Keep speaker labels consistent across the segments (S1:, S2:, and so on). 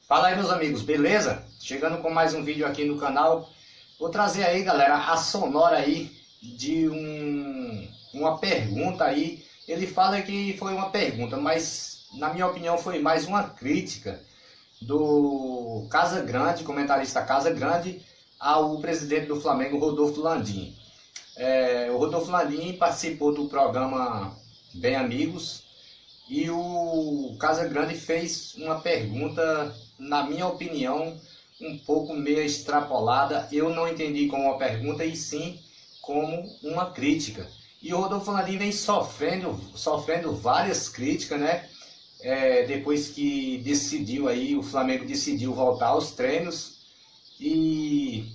S1: Fala aí, meus amigos, beleza? Chegando com mais um vídeo aqui no canal. Vou trazer aí, galera, a sonora aí de uma pergunta aí. Ele fala que foi uma pergunta, mas na minha opinião foi mais uma crítica do Casagrande, comentarista Casagrande, ao presidente do Flamengo, Rodolfo Landim. O Rodolfo Landim participou do programa Bem Amigos e o Casagrande fez uma pergunta, na minha opinião, um pouco meio extrapolada. Eu não entendi como uma pergunta e sim como uma crítica. E o Rodolfo Landim vem sofrendo várias críticas, né? Depois que o Flamengo decidiu voltar aos treinos e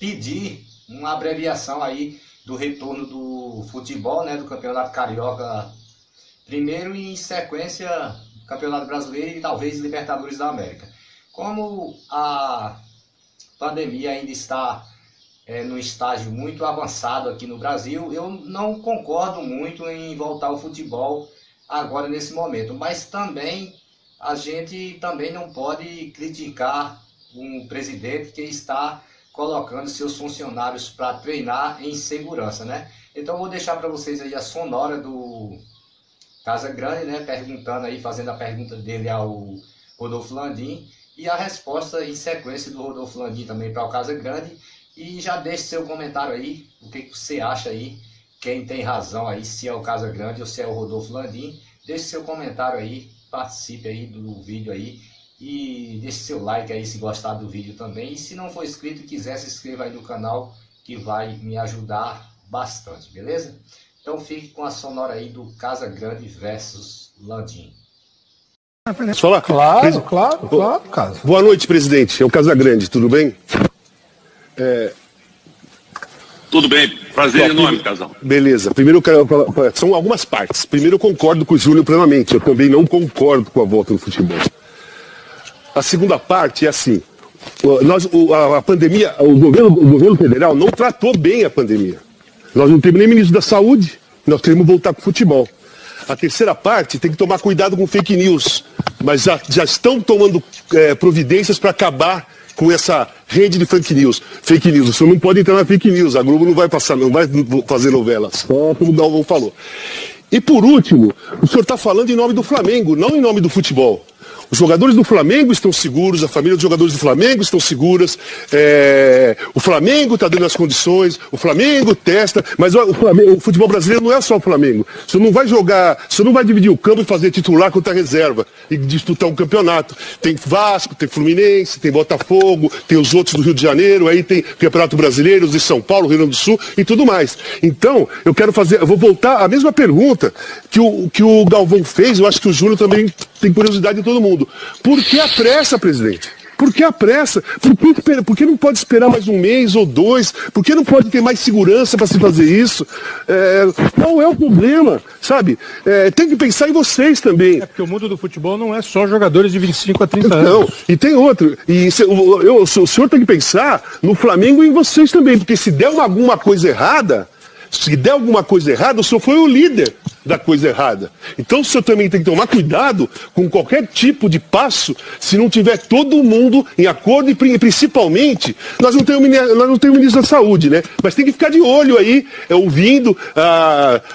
S1: pedir uma abreviação aí do retorno do futebol, né, do Campeonato Carioca primeiro e em sequência Campeonato Brasileiro e talvez Libertadores da América. Como a pandemia ainda está no estágio muito avançado aqui no Brasil, eu não concordo muito em voltar ao futebol agora nesse momento, mas também a gente também não pode criticar um presidente que está colocando seus funcionários para treinar em segurança, né? Então eu vou deixar para vocês aí a sonora do Casagrande, né, perguntando aí, fazendo a pergunta dele ao Rodolfo Landim e a resposta em sequência do Rodolfo Landim também para o Casagrande. E já deixe seu comentário aí, o que você acha aí, quem tem razão aí, se é o Casagrande ou se é o Rodolfo Landim. Deixe seu comentário aí, participe aí do vídeo aí e deixe seu like aí se gostar do vídeo também. E se não for inscrito e quiser, se inscreva aí no canal que vai me ajudar bastante, beleza? Então fique com a sonora aí do Casagrande versus Landim.
S2: Posso falar?
S3: Claro, Casa.
S2: Boa noite, presidente. É o Casagrande, tudo bem?
S4: Tudo bem, prazer enorme, Casal.
S2: Beleza. Primeiro, são algumas partes. Primeiro, eu concordo com o Júnior plenamente. Eu também não concordo com a volta no futebol. A segunda parte é assim: a pandemia, o governo federal não tratou bem a pandemia. Nós não temos nem ministro da saúde, nós queremos voltar com o futebol. A terceira parte tem que tomar cuidado com fake news, mas já estão tomando providências para acabar com essa rede de fake news. Fake news, o senhor não pode entrar na fake news, a Globo não vai fazer novela, só como o Galvão falou. E por último, o senhor está falando em nome do Flamengo, não em nome do futebol. Os jogadores do Flamengo estão seguros, a família dos jogadores do Flamengo estão seguras, o Flamengo está dando as condições, o Flamengo testa, mas o futebol brasileiro não é só o Flamengo. Você não vai jogar, você não vai dividir o campo e fazer titular contra a reserva e disputar um campeonato. Tem Vasco, tem Fluminense, tem Botafogo, tem os outros do Rio de Janeiro, aí tem Campeonato Brasileiro, os de São Paulo, Rio Grande do Sul e tudo mais. Então, eu vou voltar à mesma pergunta que o Galvão fez, eu acho que o Júnior também tem curiosidade de todo mundo. Por que a pressa, presidente? Por que a pressa? Por que não pode esperar mais um mês ou dois? Por que não pode ter mais segurança para se fazer isso? Qual é o problema? Sabe? Tem que pensar em vocês também.
S3: Porque o mundo do futebol não é só jogadores de 25 a 30 anos.
S2: Não, e tem outro. E o senhor tem que pensar no Flamengo e em vocês também, porque se der alguma coisa errada, o senhor foi o líder da coisa errada. Então o senhor também tem que tomar cuidado com qualquer tipo de passo, se não tiver todo mundo em acordo, e principalmente, nós não temos ministro da saúde, né? Mas tem que ficar de olho aí, ouvindo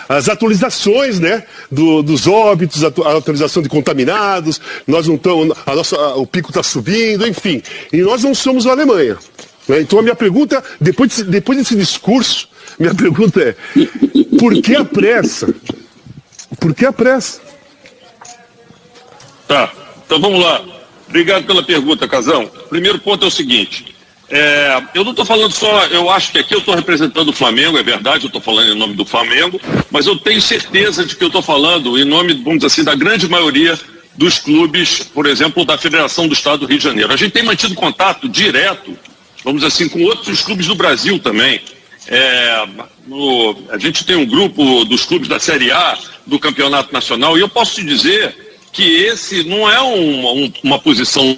S2: as atualizações, né? Dos óbitos, a atualização de contaminados, nós não estamos, o pico está subindo, enfim. E nós não somos a Alemanha. Né? Então a minha pergunta, depois desse discurso, minha pergunta é: por que a pressa? Por que a pressa?
S4: Tá, então vamos lá. Obrigado pela pergunta, Casão. Primeiro ponto é o seguinte: eu não estou falando só, eu acho que aqui eu estou representando o Flamengo, é verdade, eu estou falando em nome do Flamengo, mas eu tenho certeza de que eu estou falando em nome, vamos dizer assim, da grande maioria dos clubes, por exemplo, da Federação do Estado do Rio de Janeiro. A gente tem mantido contato direto, vamos dizer assim, com outros clubes do Brasil também. A gente tem um grupo dos clubes da Série A do Campeonato Nacional, e eu posso te dizer que esse não é uma posição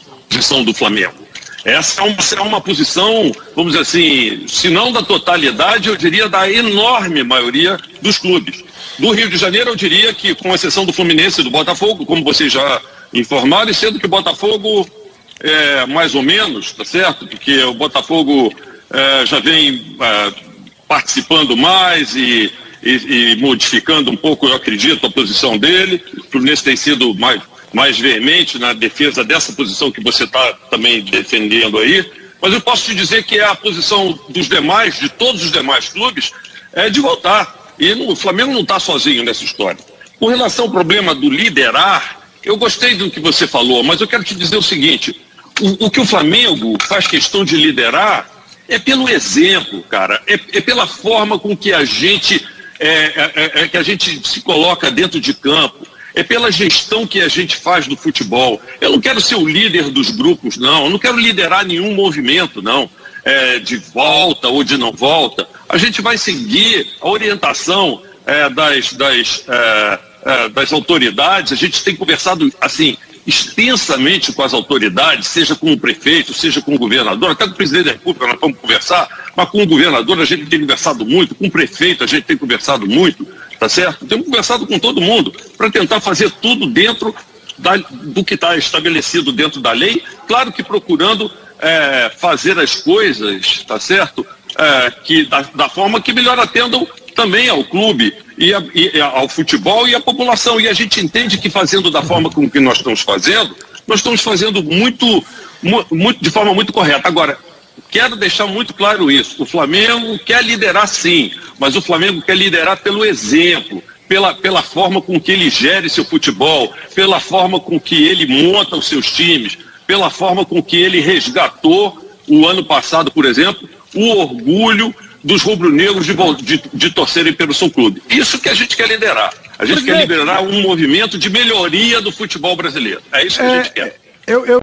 S4: do Flamengo. Essa é uma posição, vamos dizer assim, se não da totalidade, eu diria da enorme maioria dos clubes. Do Rio de Janeiro, eu diria que, com exceção do Fluminense e do Botafogo, como vocês já informaram, e sendo que o Botafogo mais ou menos, tá certo? Porque o Botafogo já vem participando mais e modificando um pouco, eu acredito, a posição dele. O Fluminense tem sido mais veemente na defesa dessa posição que você está também defendendo aí. Mas eu posso te dizer que a posição dos demais, de todos os demais clubes, é de voltar. E o Flamengo não está sozinho nessa história. Com relação ao problema do liderar, eu gostei do que você falou, mas eu quero te dizer o seguinte: o que o Flamengo faz questão de liderar é pelo exemplo, cara, é pela forma com que a gente se coloca dentro de campo, é pela gestão que a gente faz do futebol. Eu não quero ser o líder dos grupos, não, eu não quero liderar nenhum movimento, não, de volta ou de não volta. A gente vai seguir a orientação das autoridades. A gente tem conversado assim extensamente com as autoridades, seja com o prefeito, seja com o governador, até com o presidente da República nós vamos conversar, mas com o governador a gente tem conversado muito, com o prefeito a gente tem conversado muito, tá certo? Temos conversado com todo mundo para tentar fazer tudo dentro do que está estabelecido dentro da lei, claro que procurando fazer as coisas, tá certo? Que da forma que melhor atendam também ao clube e ao futebol e à população. E a gente entende que fazendo da forma como que nós estamos fazendo de forma muito correta. Agora, quero deixar muito claro isso: o Flamengo quer liderar sim, mas o Flamengo quer liderar pelo exemplo, pela forma com que ele gere seu futebol, pela forma com que ele monta os seus times, pela forma com que ele resgatou o ano passado, por exemplo, o orgulho dos rubro-negros de torcerem pelo seu clube. Isso que a gente quer liderar. A gente quer liderar um movimento de melhoria do futebol brasileiro. É isso que a gente quer.
S3: Eu